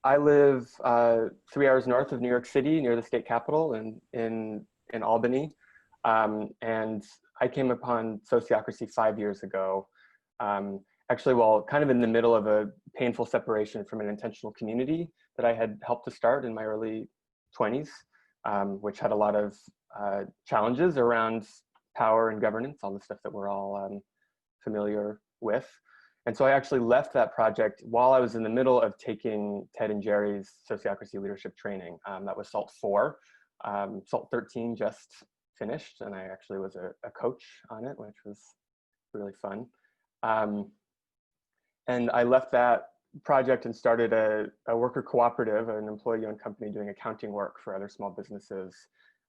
I live 3 hours north of New York City, near the state capitol in Albany. And I came upon Sociocracy 5 years ago, actually, while kind of in the middle of a painful separation from an intentional community that I had helped to start in my early 20s, which had a lot of challenges around power and governance, all the stuff that we're all familiar with. And so I actually left that project while I was in the middle of taking Ted and Jerry's Sociocracy leadership training. That was SALT 4. SALT 13 just finished, and I actually was a coach on it, which was really fun. And I left that project and started a worker cooperative, an employee-owned company doing accounting work for other small businesses.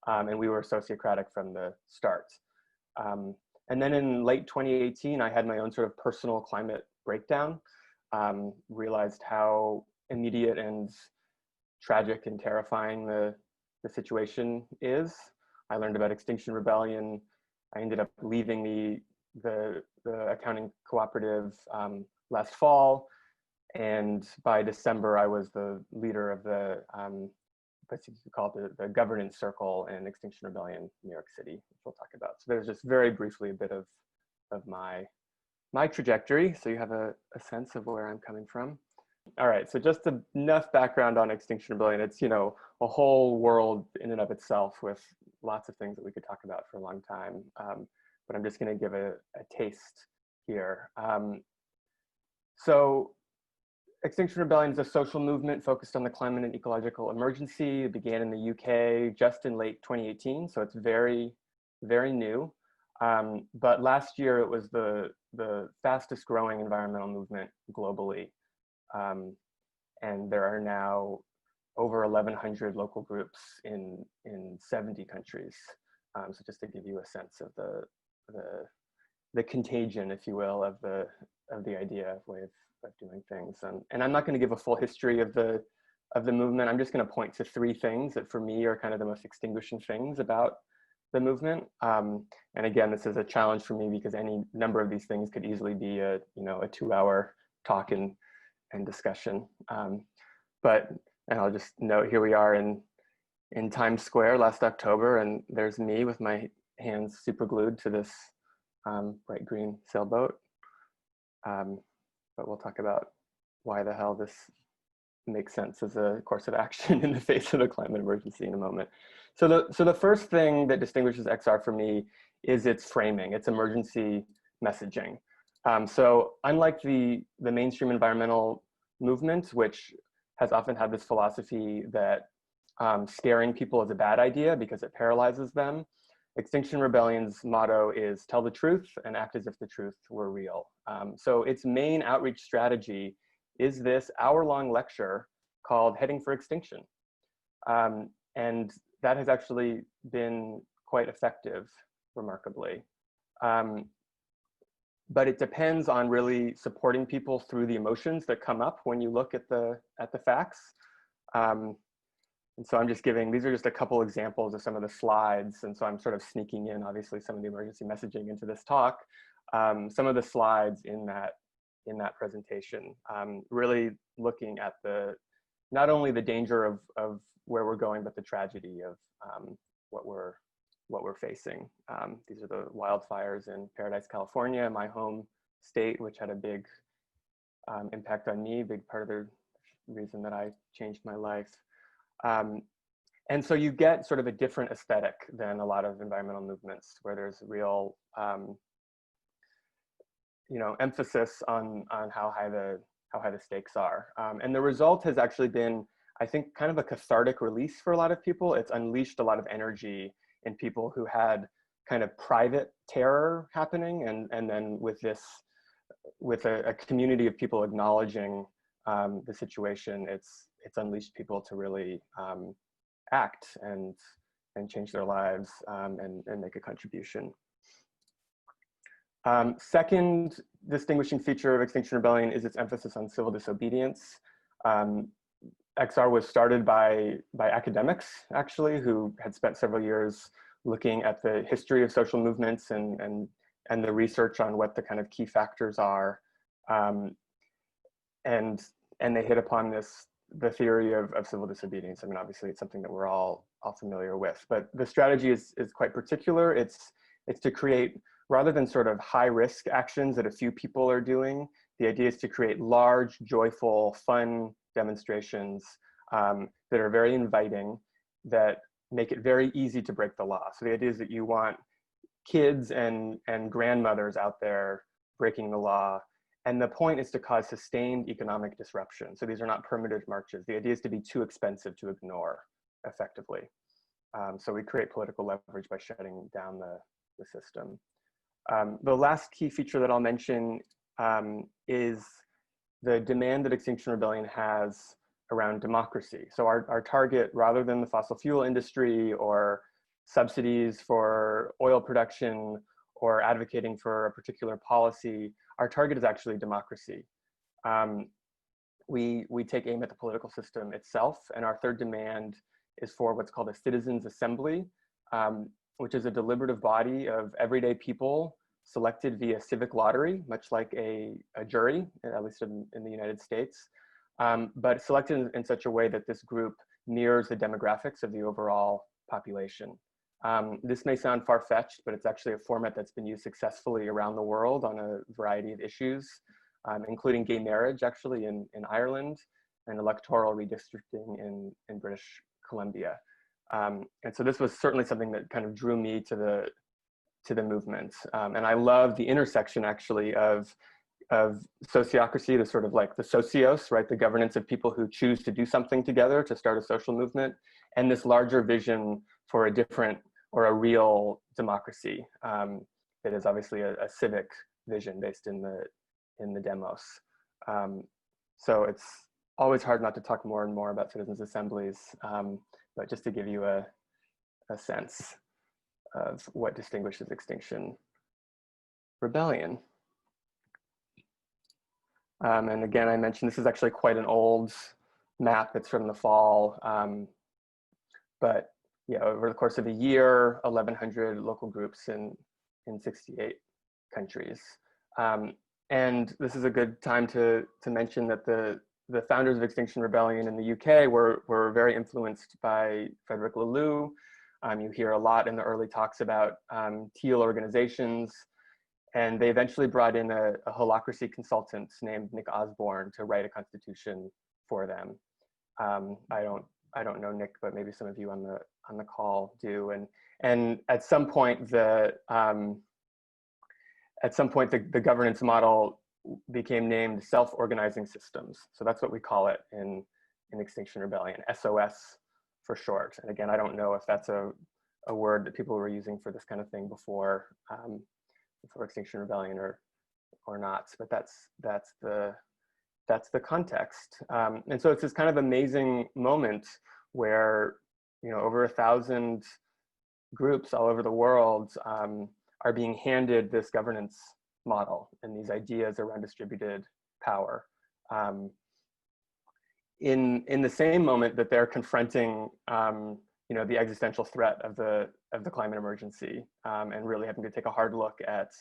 And we were sociocratic from the start. And then in late 2018, I had my own sort of personal climate breakdown, realized how immediate and tragic and terrifying the situation is. I learned about Extinction Rebellion. I ended up leaving the accounting cooperative last fall. And by December, I was the leader of the, what you call the governance circle in Extinction Rebellion, New York City, which we'll talk about. So there's just very briefly a bit of my trajectory, so you have a sense of where I'm coming from. All right, so just enough background on Extinction Rebellion. It's, you know, a whole world in and of itself with lots of things that we could talk about for a long time. But I'm just going to give a taste here. So Extinction Rebellion is a social movement focused on the climate and ecological emergency. It began in the UK just in late 2018, so it's very, very new. But last year it was the fastest growing environmental movement globally. And there are now over 1,100 local groups in 70 countries. So just to give you a sense of the contagion, if you will, of the idea of way of doing things. And I'm not going to give a full history of the movement. I'm just going to point to 3 things that for me are kind of the most extinguishing things about the movement. And again, this is a challenge for me because any number of these things could easily be a 2-hour talk and discussion. And I'll just note, here we are in Times Square last October, and there's me with my hands super glued to this bright green sailboat. But we'll talk about why the hell this makes sense as a course of action in the face of the climate emergency in a moment. So the first thing that distinguishes XR for me is its framing, its emergency messaging. So unlike the mainstream environmental movement, which has often had this philosophy that scaring people is a bad idea because it paralyzes them, Extinction Rebellion's motto is tell the truth and act as if the truth were real. So its main outreach strategy is this hour-long lecture called Heading for Extinction. And that has actually been quite effective, remarkably. But it depends on really supporting people through the emotions that come up when you look at the facts. And so I'm just giving, these are just a couple examples of some of the slides. And so I'm sort of sneaking in, obviously, some of the emergency messaging into this talk. Some of the slides in that presentation, really looking at not only the danger of where we're going, but the tragedy of what we're facing. These are the wildfires in Paradise, California, my home state, which had a big impact on me, big part of the reason that I changed my life. And so you get sort of a different aesthetic than a lot of environmental movements where there's real emphasis on how high the stakes are. And the result has actually been, I think, kind of a cathartic release for a lot of people. It's unleashed a lot of energy in people who had kind of private terror happening, and then with a community of people acknowledging the situation, it's unleashed people to really act and change their lives and make a contribution. Second distinguishing feature of Extinction Rebellion is its emphasis on civil disobedience. XR was started by academics, actually, who had spent several years looking at the history of social movements and the research on what the kind of key factors are. And they hit upon this the theory of civil disobedience. I mean, obviously it's something that we're all familiar with, but the strategy is quite particular. It's to create, rather than sort of high risk actions that a few people are doing, the idea is to create large, joyful, fun demonstrations that are very inviting, that make it very easy to break the law. So the idea is that you want kids and grandmothers out there breaking the law. And the point is to cause sustained economic disruption. So these are not permitted marches. The idea is to be too expensive to ignore effectively. So we create political leverage by shutting down the system. The last key feature that I'll mention is the demand that Extinction Rebellion has around democracy. So our target, rather than the fossil fuel industry or subsidies for oil production or advocating for a particular policy, our target is actually democracy. We take aim at the political system itself, and our third demand is for what's called a citizens' assembly, which is a deliberative body of everyday people selected via civic lottery, much like a jury, at least in the United States, but selected in such a way that this group mirrors the demographics of the overall population. This may sound far-fetched, but it's actually a format that's been used successfully around the world on a variety of issues, including gay marriage, actually, in Ireland, and electoral redistricting in British Columbia. And so this was certainly something that kind of drew me to the movement. And I love the intersection, actually, of sociocracy, the sort of like the socios, right? The governance of people who choose to do something together to start a social movement, and this larger vision for a different or a real democracy that is obviously a civic vision based in the demos. So it's always hard not to talk more and more about citizens' assemblies, but just to give you a sense of what distinguishes Extinction Rebellion. And again, I mentioned this is actually quite an old map. It's from the fall. But yeah, over the course of a year, 1,100 local groups in 68 countries. And this is a good time to mention that the founders of Extinction Rebellion in the UK were very influenced by Frederick Laloux. You hear a lot in the early talks about teal organizations. And they eventually brought in a holacracy consultant named Nick Osborne to write a constitution for them. I don't know Nick, but maybe some of you on the call do. And at some point the governance model became named self-organizing systems. So that's what we call it in Extinction Rebellion, SOS for short. And again, I don't know if that's a word that people were using for this kind of thing before Extinction Rebellion or not, but that's the context. And so it's this kind of amazing moment where, you know, over 1,000 groups all over the world are being handed this governance model and these ideas around distributed power. In the same moment that they're confronting, you know, the existential threat of the climate emergency, and really having to take a hard look at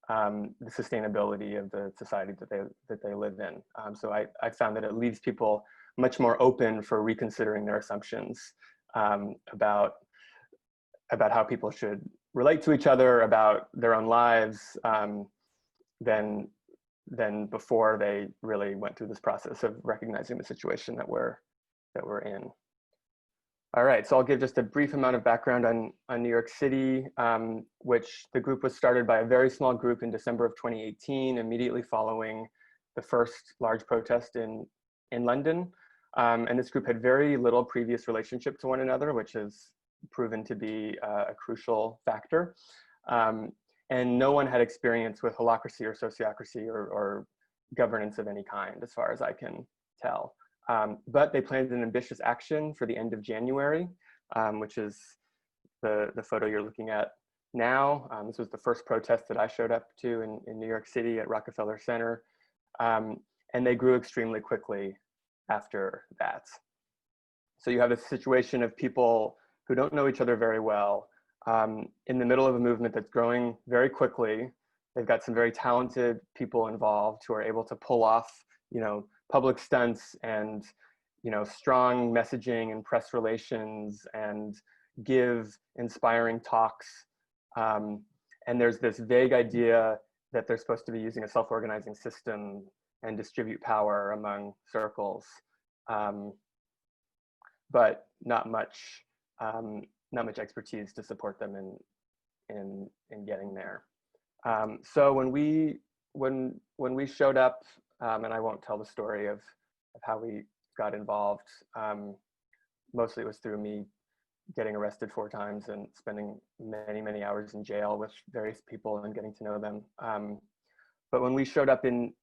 the sustainability of the society that they live in. So I found that it leaves people much more open for reconsidering their assumptions about how people should relate to each other, about their own lives, than before they really went through this process of recognizing the situation that we're in. All right, so I'll give just a brief amount of background on New York City, which the group was started by a very small group in December of 2018, immediately following the first large protest in London. And this group had very little previous relationship to one another, which has proven to be a crucial factor. And no one had experience with holacracy or sociocracy or governance of any kind, as far as I can tell. But they planned an ambitious action for the end of January, which is the photo you're looking at now. This was the first protest that I showed up to in New York City at Rockefeller Center. And they grew extremely quickly after that. So you have a situation of people who don't know each other very well, in the middle of a movement that's growing very quickly. They've got some very talented people involved who are able to pull off, you know, public stunts and strong messaging and press relations and give inspiring talks. And there's this vague idea that they're supposed to be using a self-organizing system and distribute power among circles, but not much expertise to support them in getting there. So when we showed up, and I won't tell the story of how we got involved. Mostly it was through me getting arrested 4 times and spending many hours in jail with various people and getting to know them. But when we showed up in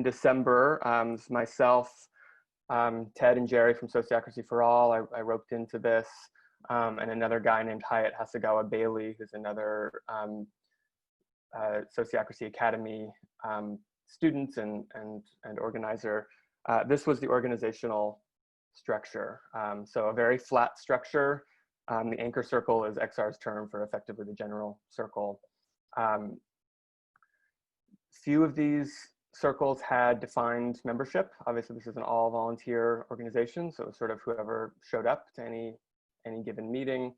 December, myself, Ted and Jerry from Sociocracy for All, I roped into this, and another guy named Hyatt Hasegawa Bailey, who's another Sociocracy Academy student and organizer. This was the organizational structure. So a very flat structure. The anchor circle is XR's term for effectively the general circle. Few of these circles had defined membership. Obviously, this is an all volunteer organization, so it was sort of whoever showed up to any given meeting.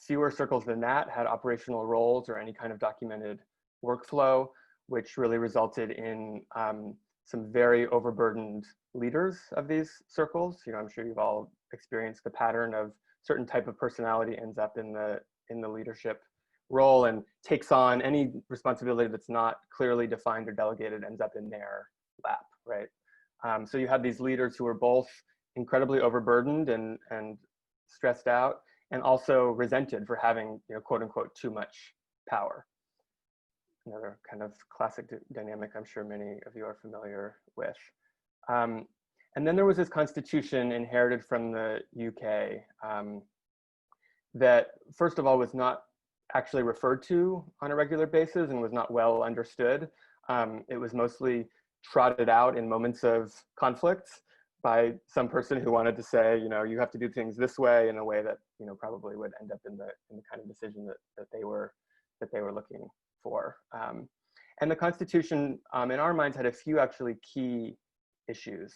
Fewer circles than that had operational roles or any kind of documented workflow, which really resulted in some very overburdened leaders of these circles. I'm sure you've all experienced the pattern of certain type of personality ends up in the leadership role and takes on any responsibility that's not clearly defined or delegated, ends up in their lap, right? So you had these leaders who were both incredibly overburdened and stressed out, and also resented for having, quote unquote, too much power. Another kind of classic dynamic I'm sure many of you are familiar with. And then there was this constitution inherited from the UK that, first of all, was not actually referred to on a regular basis and was not well understood. It was mostly trotted out in moments of conflict by some person who wanted to say, you have to do things this way, in a way that probably would end up in the kind of decision that they were looking for. And the Constitution, in our minds, had a few actually key issues.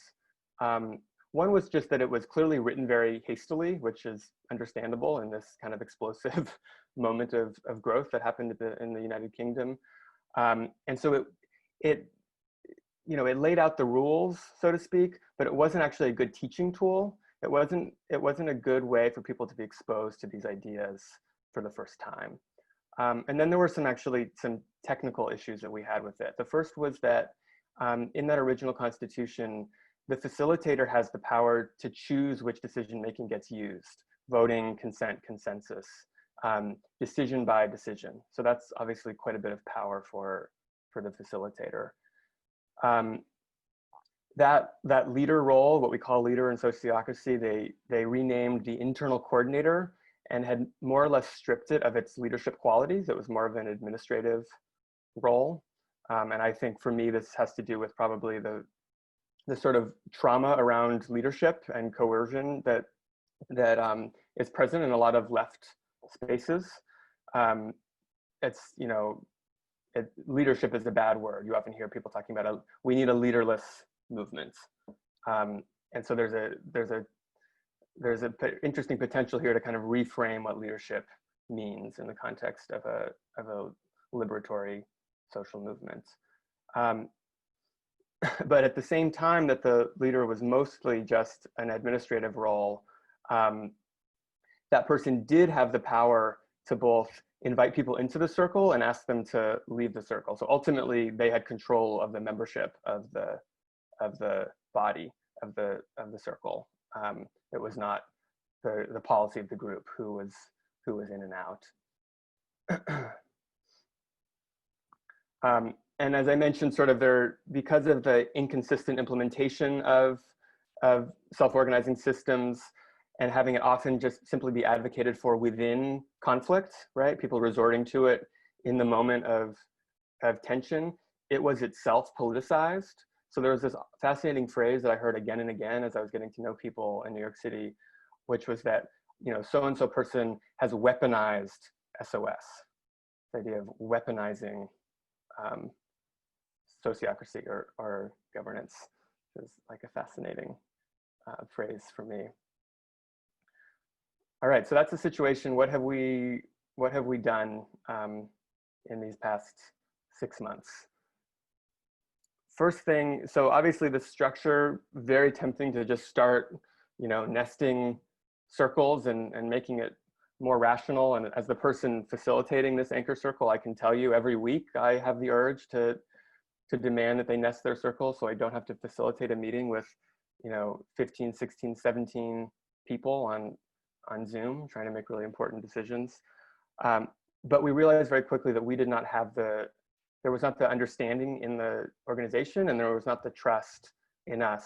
One was just that it was clearly written very hastily, which is understandable in this kind of explosive moment of growth that happened in the United Kingdom. And so it laid out the rules, so to speak, but it wasn't actually a good teaching tool. It wasn't a good way for people to be exposed to these ideas for the first time. And then there were some technical issues that we had with it. The first was that in that original Constitution, the facilitator has the power to choose which decision-making gets used: voting, consent, consensus, decision by decision. So that's obviously quite a bit of power for the facilitator. That leader role, what we call leader in sociocracy, they renamed the internal coordinator and had more or less stripped it of its leadership qualities. It was more of an administrative role. And I think for me, this has to do with probably the sort of trauma around leadership and coercion that is present in a lot of left spaces. Leadership is a bad word. You often hear people talking about we need a leaderless movement. And so there's an interesting potential here to kind of reframe what leadership means in the context of a liberatory social movement. But at the same time that the leader was mostly just an administrative role, that person did have the power to both invite people into the circle and ask them to leave the circle. So ultimately, they had control of the membership of the body of the circle. It was not the policy of the group who was in and out. And as I mentioned, sort of because of the inconsistent implementation of self-organizing systems and having it often just simply be advocated for within conflict, right? People resorting to it in the moment of tension, it was itself politicized. So there was this fascinating phrase that I heard again and again as I was getting to know people in New York City, which was that, so-and-so person has weaponized SOS. The idea of weaponizing sociocracy or governance is like a fascinating phrase for me. All right, so that's the situation. What have we done in these past 6 months? First thing, so obviously the structure, very tempting to just start, nesting circles and making it more rational. And as the person facilitating this anchor circle, I can tell you every week I have the urge to demand that they nest their circle, so I don't have to facilitate a meeting with 15, 16, 17 people on Zoom trying to make really important decisions. But we realized very quickly that we did not have there was not the understanding in the organization, and there was not the trust in us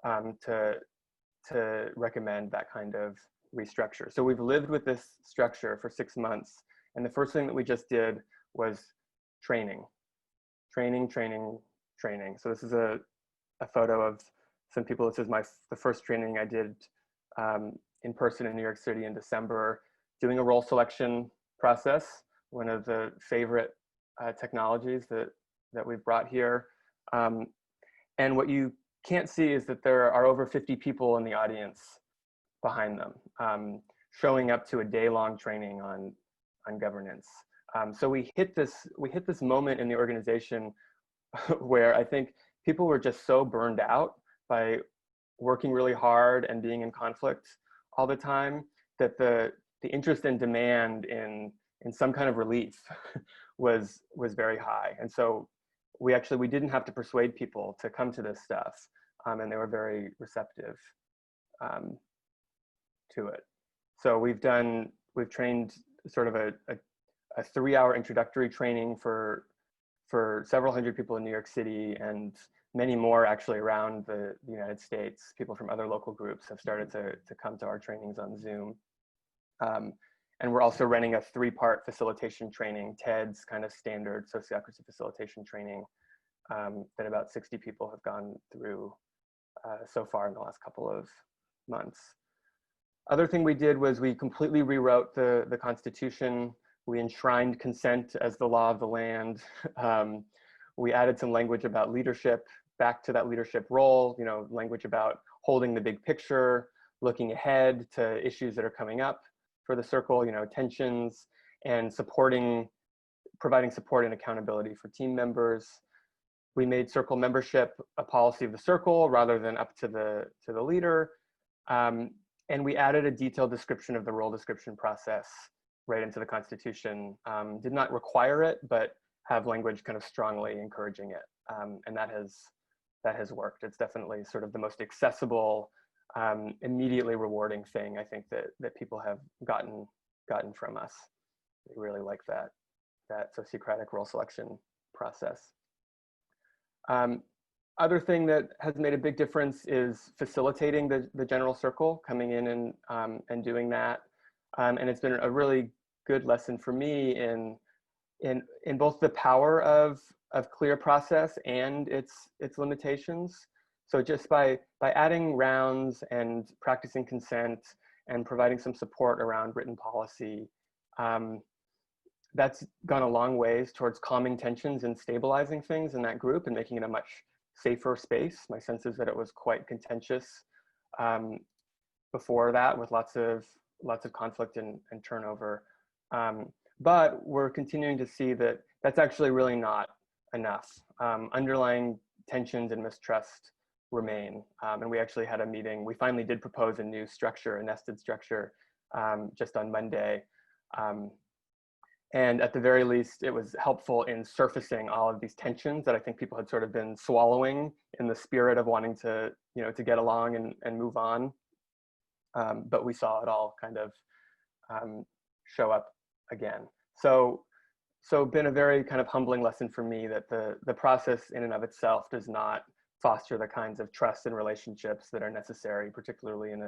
to recommend that kind of restructure. So we've lived with this structure for 6 months, and the first thing that we just did was training. So this is a photo of some people. This is the first training I did in person in New York City in December, doing a role selection process, one of the favorite technologies that we've brought here. And what you can't see is that there are over 50 people in the audience behind them, showing up to a day-long training on governance. So we hit this moment in the organization where I think people were just so burned out by working really hard and being in conflict all the time that the interest and demand in some kind of relief was very high. And so we didn't have to persuade people to come to this stuff, and they were very receptive to it. So we've trained sort of a 3-hour introductory training for several hundred people in New York City, and many more actually around the United States. People from other local groups have started to come to our trainings on Zoom. And we're also running a 3-part facilitation training, TED's kind of standard sociocracy facilitation training that about 60 people have gone through so far in the last couple of months. Other thing we did was we completely rewrote the Constitution. We enshrined consent as the law of the land. We added some language about leadership back to that leadership role, language about holding the big picture, looking ahead to issues that are coming up for the circle, tensions, and providing support and accountability for team members. We made circle membership a policy of the circle rather than up to the leader. And we added a detailed description of the role description process right into the Constitution. Did not require it, but have language kind of strongly encouraging it. And that has worked. It's definitely sort of the most accessible, immediately rewarding thing I think that people have gotten from us. They really like that sociocratic role selection process. Other thing that has made a big difference is facilitating the general circle, coming in and doing that. And it's been a really good lesson for me in both the power of clear process and its limitations. So just by adding rounds and practicing consent and providing some support around written policy, that's gone a long ways towards calming tensions and stabilizing things in that group and making it a much safer space. My sense is that it was quite contentious before that, with lots of conflict and turnover. But we're continuing to see that that's actually really not enough. Underlying tensions and mistrust remain. And we actually had a meeting. We finally did propose a new structure, a nested structure, just on Monday. And at the very least, it was helpful in surfacing all of these tensions that I think people had sort of been swallowing in the spirit of wanting to get along and move on. But we saw it all kind of show up again. So been a very kind of humbling lesson for me that the process in and of itself does not foster the kinds of trust and relationships that are necessary, particularly in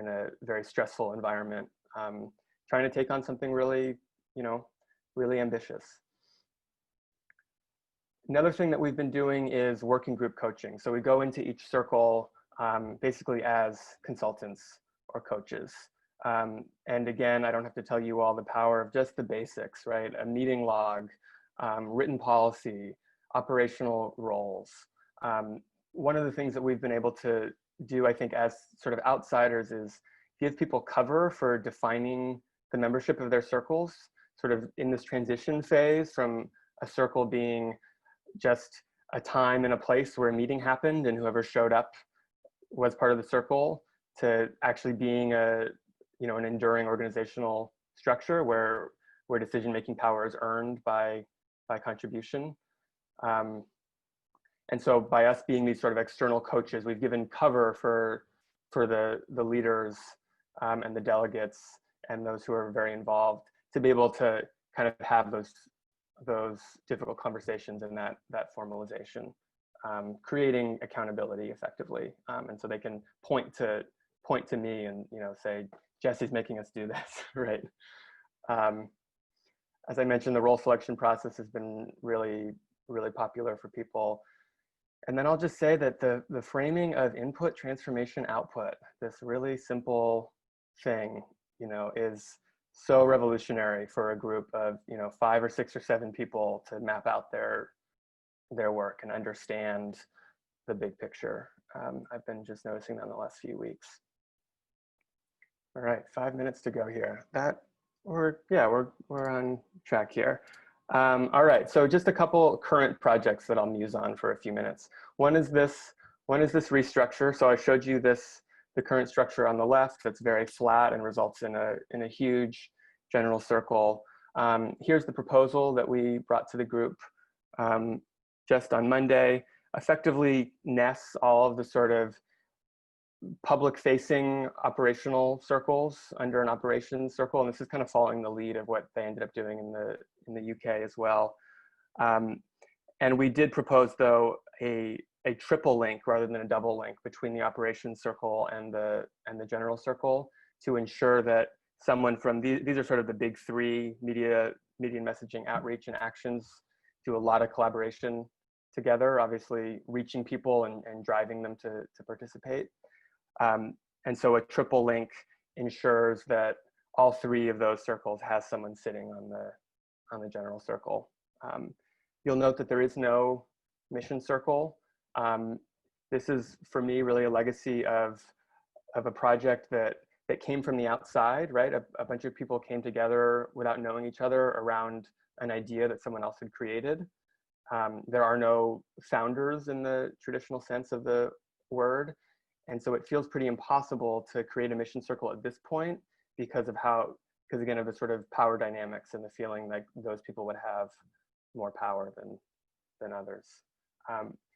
a very stressful environment. Trying to take on something really, really ambitious. Another thing that we've been doing is working group coaching. So we go into each circle basically as consultants or coaches. And again, I don't have to tell you all the power of just the basics, right? A meeting log, written policy, operational roles. One of the things that we've been able to do, I think, as sort of outsiders is give people cover for defining the membership of their circles, sort of in this transition phase from a circle being just a time and a place where a meeting happened and whoever showed up was part of the circle, to actually being an enduring organizational structure where decision-making power is earned by contribution. And so by us being these sort of external coaches, we've given cover for the leaders and the delegates and those who are very involved to be able to kind of have those difficult conversations and that formalization, creating accountability effectively. And so they can point to me and say, Jesse's making us do this, right? As I mentioned, the role selection process has been really, really popular for people. And then I'll just say that the framing of input, transformation, output, this really simple thing, is so revolutionary for a group of 5 or 6 or 7 people to map out their work and understand the big picture. I've been just noticing that in the last few weeks. All right, 5 minutes to go here. We're on track here. All right, so just a couple current projects that I'll muse on for a few minutes. One is this restructure. So I showed you the current structure on the left that's very flat and results in a huge general circle. Here's the proposal that we brought to the group just on Monday. Effectively nests all of the sort of public-facing operational circles under an operations circle, and this is kind of following the lead of what they ended up doing in the UK as well. And we did propose, though, a triple link rather than a double link between the operations circle and the general circle to ensure that someone from these are sort of the big 3: media messaging, outreach, and actions. Do a lot of collaboration together, obviously reaching people and driving them to participate. And so a triple link ensures that all 3 of those circles has someone sitting on the general circle. You'll note that there is no mission circle. This is, for me, really a legacy of a project that came from the outside, right? A bunch of people came together without knowing each other around an idea that someone else had created. There are no founders in the traditional sense of the word. And so it feels pretty impossible to create a mission circle at this point because again, of the sort of power dynamics and the feeling like those people would have more power than others.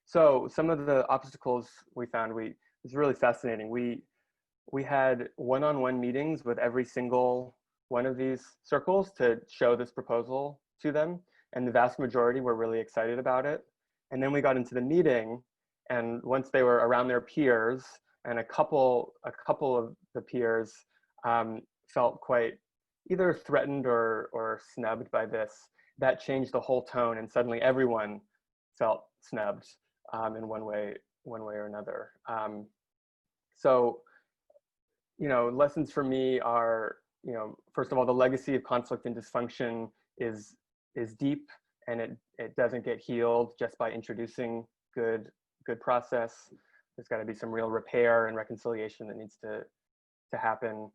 So some of the obstacles we found, it's really fascinating. We had one-on-one meetings with every single one of these circles to show this proposal to them. And the vast majority were really excited about it. And then we got into the meeting, and once they were around their peers, and a couple of the peers felt quite either threatened or snubbed by this, that changed the whole tone, and suddenly everyone felt snubbed in one way or another. So, lessons for me are, first of all, the legacy of conflict and dysfunction is deep, and it doesn't get healed just by introducing good process. There's got to be some real repair and reconciliation that needs to happen.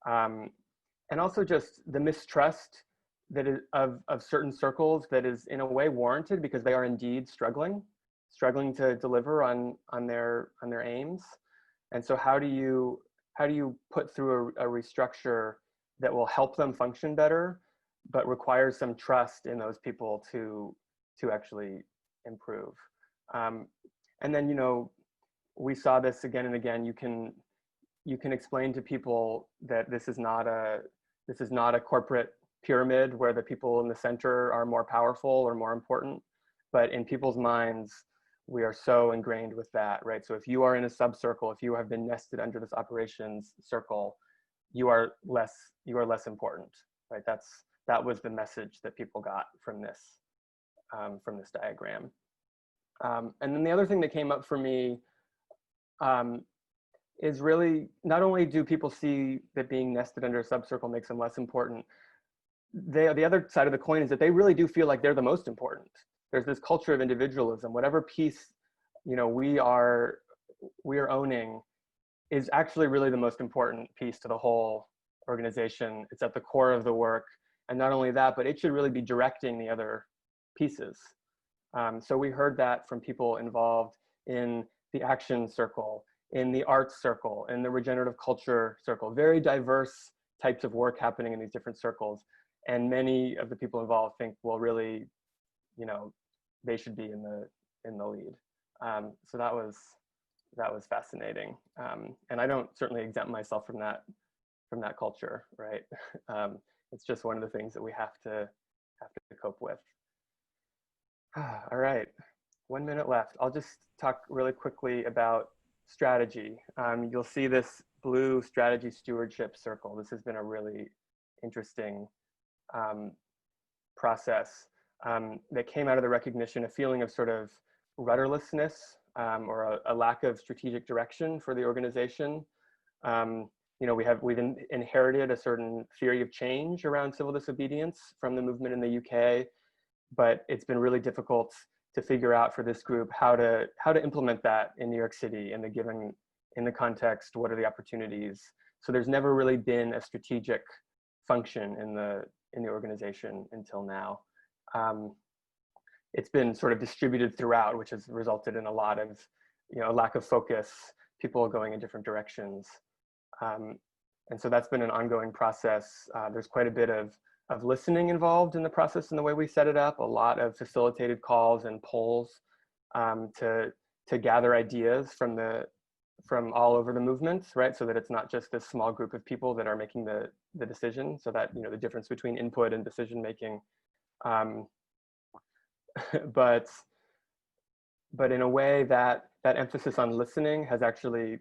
And also just the mistrust that is of certain circles that is in a way warranted because they are indeed struggling to deliver on their aims. And so how do you put through a restructure that will help them function better, but requires some trust in those people to actually improve? And then, we saw this again and again. You can explain to people that this is not a corporate pyramid where the people in the center are more powerful or more important, but in people's minds, we are so ingrained with that, right? So if you are in a subcircle, if you have been nested under this operations circle, you are less important, right? That was the message that people got from this diagram. And then the other thing that came up for me is really, not only do people see that being nested under a subcircle makes them less important, the other side of the coin is that they really do feel like they're the most important. There's this culture of individualism. Whatever piece we are owning is actually really the most important piece to the whole organization. It's at the core of the work. And not only that, but it should really be directing the other pieces. So we heard that from people involved in the action circle, in the arts circle, in the regenerative culture circle, very diverse types of work happening in these different circles. And many of the people involved think, well, really, you know, they should be in the lead. So that was fascinating. And I don't certainly exempt myself from that culture, right? It's just one of the things that we have to cope with. All right, 1 minute left. I'll just talk really quickly about strategy. You'll see this blue strategy stewardship circle. This has been a really interesting process that came out of the recognition, a feeling of sort of rudderlessness or a lack of strategic direction for the organization. You know, we've inherited a certain theory of change around civil disobedience from the movement in the UK, but it's been really difficult to figure out for this group how to implement that in New York City in the context, what are the opportunities? So there's never really been a strategic function in the organization until now. It's been sort of distributed throughout, which has resulted in a lot of, you know, a lack of focus, people going in different directions. And so that's been an ongoing process. There's quite a bit of listening involved in the process and the way we set it up, a lot of facilitated calls and polls to gather ideas from all over the movement, right? So that it's not just this small group of people that are making the decision, so that, you know, the difference between input and decision making. But in a way that emphasis on listening has actually,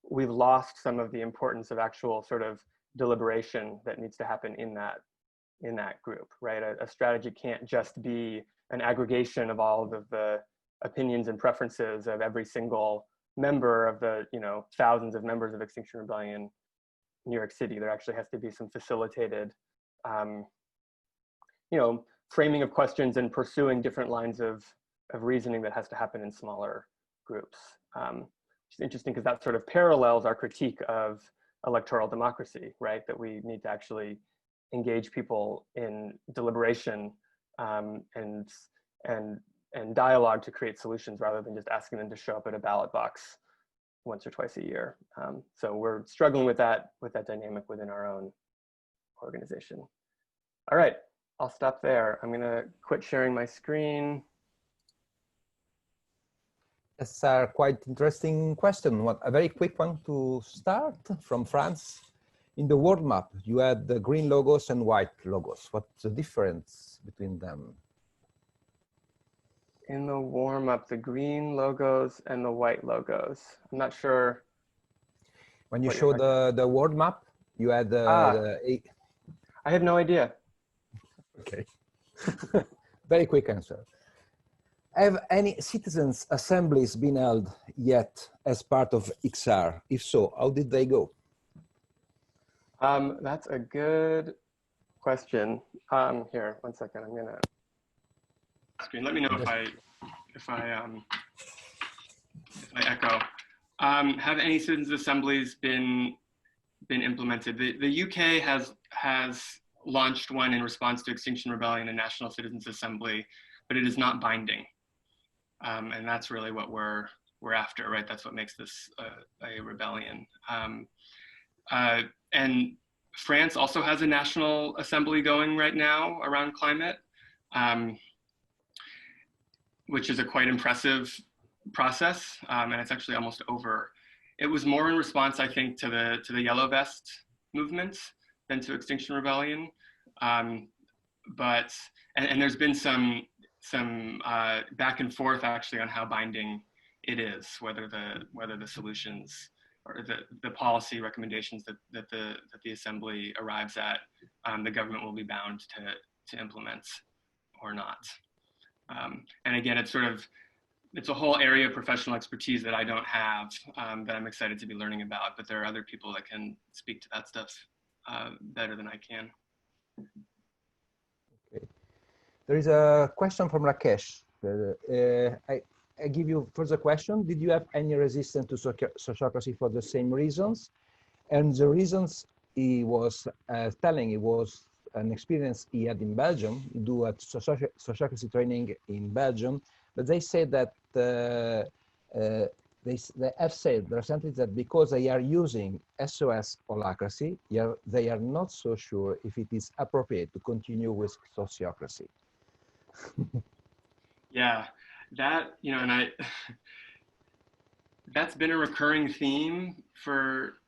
we've lost some of the importance of actual sort of deliberation that needs to happen in that group, right? A strategy can't just be an aggregation of all of the opinions and preferences of every single member of the, you know, thousands of members of Extinction Rebellion New York City. There actually has to be some facilitated, you know, framing of questions and pursuing different lines of reasoning that has to happen in smaller groups. Which is interesting because that sort of parallels our critique of electoral democracy, right? That we need to actually engage people in deliberation and dialogue to create solutions rather than just asking them to show up at a ballot box once or twice a year. So we're struggling with that dynamic within our own organization. All right, I'll stop there. I'm gonna quit sharing my screen. That's a quite interesting question. A very quick one to start from France. In the world map, you had the green logos and white logos. What's the difference between them? In the warm-up, the green logos and the white logos. I'm not sure. When you show the world map, you had I have no idea. Okay. Very quick answer. Have any citizens' assemblies been held yet as part of XR? If so, how did they go? That's a good question. Here, 1 second. I'm gonna screen. Let me know if I echo. Have any citizens' assemblies been implemented? The UK has launched one in response to Extinction Rebellion, a National Citizens' Assembly, but it is not binding. And that's really what we're after, right? That's what makes this a rebellion. And France also has a national assembly going right now around climate, which is a quite impressive process, and it's actually almost over. It was more in response, I think, to the Yellow Vest movement than to Extinction Rebellion, but there's been some back and forth actually on how binding it is, whether the solutions or the policy recommendations that the assembly arrives at, the government will be bound to implement or not. And again, it's a whole area of professional expertise that I don't have, that I'm excited to be learning about, but there are other people that can speak to that stuff better than I can. Okay. There is a question from Rakesh. I give you further question. Did you have any resistance to sociocracy for the same reasons? And the reasons he was telling, it was an experience he had in Belgium. He do a sociocracy training in Belgium, but they said that they have said recently that because they are using SOS holacracy, they are not so sure if it is appropriate to continue with sociocracy. Yeah, that, you know, and that's been a recurring theme for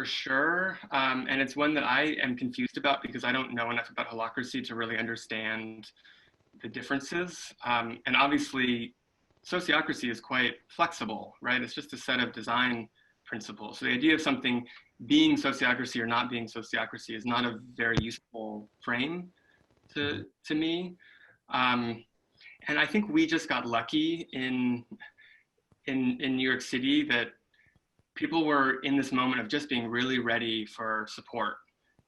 sure. And it's one that I am confused about because I don't know enough about holacracy to really understand the differences. And obviously, sociocracy is quite flexible, right? It's just a set of design principles. So the idea of something being sociocracy or not being sociocracy is not a very useful frame to me. And I think we just got lucky in New York City that people were in this moment of just being really ready for support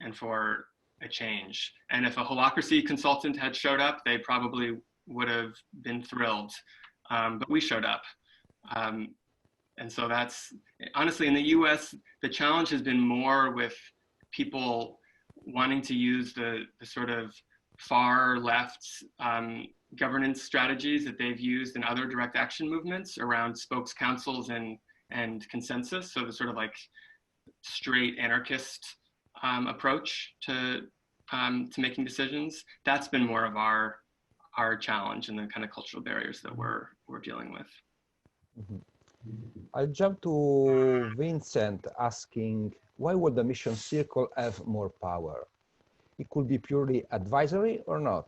and for a change. And if a holacracy consultant had showed up, they probably would have been thrilled. But we showed up. And so that's, honestly, in the US, the challenge has been more with people wanting to use the sort of far left governance strategies that they've used in other direct action movements around spokes councils and consensus. So the sort of like straight anarchist approach to making decisions. That's been more of our challenge and the kind of cultural barriers that we're dealing with. Mm-hmm. I'll jump to Vincent asking, why would the mission circle have more power? It could be purely advisory or not.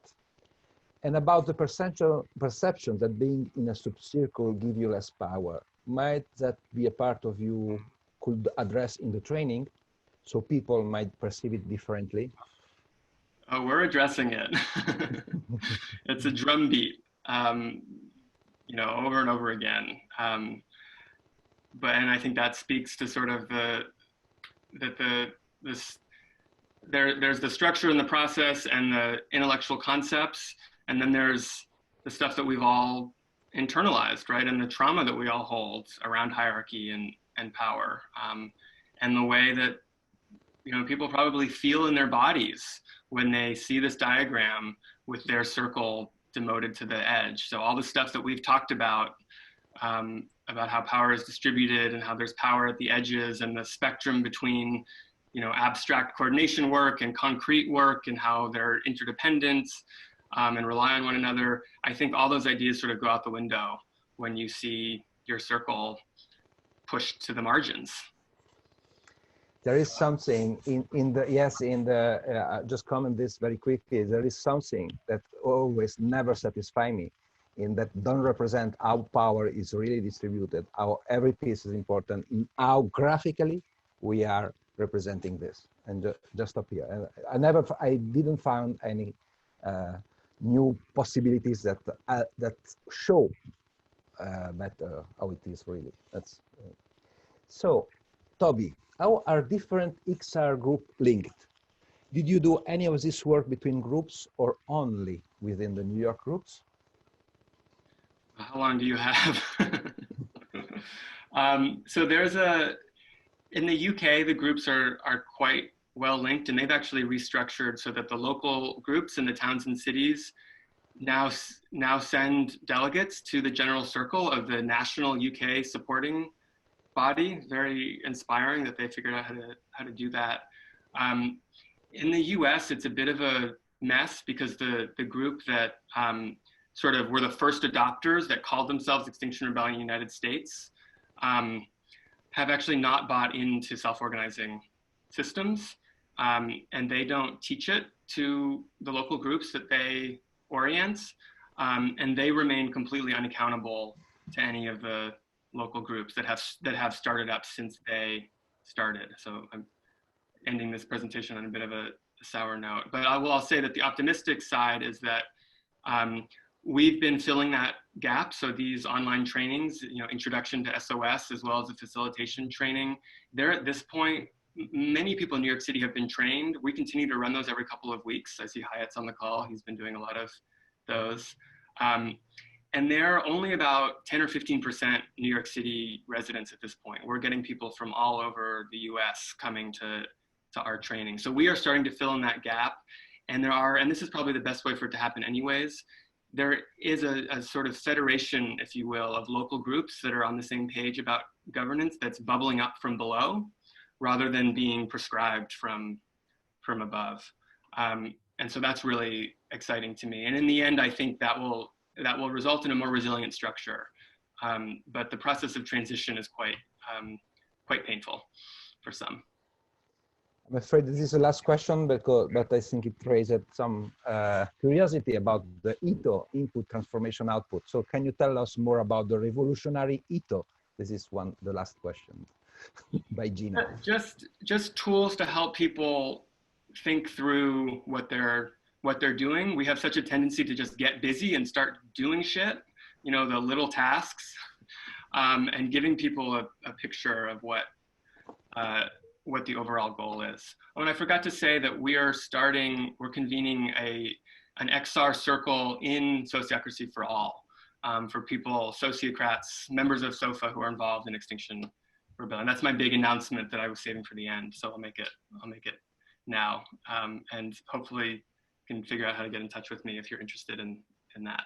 And about the perception that being in a sub-circle give you less power, might that be a part of you could address in the training so people might perceive it differently? Oh, we're addressing it. It's a drumbeat, you know, over and over again. And I think that speaks to sort of there's the structure and the process and the intellectual concepts, and then there's the stuff that we've all internalized, right? And the trauma that we all hold around hierarchy and power, and the way that, you know, people probably feel in their bodies when they see this diagram with their circle demoted to the edge. So all the stuff that we've talked about how power is distributed and how there's power at the edges and the spectrum between, you know, abstract coordination work and concrete work and how they're interdependent and rely on one another. I think all those ideas sort of go out the window when you see your circle pushed to the margins. There is something just comment this very quickly. There is something that always never satisfies me, in that don't represent how power is really distributed, how every piece is important, in how graphically we are representing this. And just stop here. I didn't find any new possibilities that show better how it is really. That's so. Toby, how are different XR groups linked? Did you do any of this work between groups or only within the New York groups? How long do you have? So there's in the UK, the groups are quite well linked, and they've actually restructured so that the local groups in the towns and cities now send delegates to the general circle of the national UK supporting body. Very inspiring that they figured out how to do that. In the US, it's a bit of a mess because the group that sort of were the first adopters that called themselves Extinction Rebellion United States have actually not bought into self-organizing systems, and they don't teach it to the local groups that they orient, and they remain completely unaccountable to any of the local groups that have started up since they started. So I'm ending this presentation on a bit of a sour note, but I'll say that the optimistic side is that we've been filling that gap. So these online trainings, you know, introduction to SOS, as well as the facilitation training, they're at this point, many people in New York City have been trained. We continue to run those every couple of weeks. I see Hyatt's on the call. He's been doing a lot of those. And they're only about 10 or 15% New York City residents at this point. We're getting people from all over the US coming to our training. So we are starting to fill in that gap. And and this is probably the best way for it to happen anyways, there is a sort of federation, if you will, of local groups that are on the same page about governance that's bubbling up from below rather than being prescribed from above. And so that's really exciting to me. And in the end, I think that will result in a more resilient structure. But the process of transition is quite painful for some. I'm afraid this is the last question, but I think it raised some curiosity about the ITO, input transformation output. So can you tell us more about the revolutionary ITO? This is the last question by Gina. Just tools to help people think through what they're doing. We have such a tendency to just get busy and start doing shit, you know, the little tasks, and giving people a picture of what the overall goal is. Oh, and I forgot to say that we're convening an XR circle in Sociocracy for all, for people, sociocrats, members of SOFA who are involved in Extinction Rebellion. That's my big announcement that I was saving for the end. So I'll make it now, and hopefully can figure out how to get in touch with me if you're interested in that.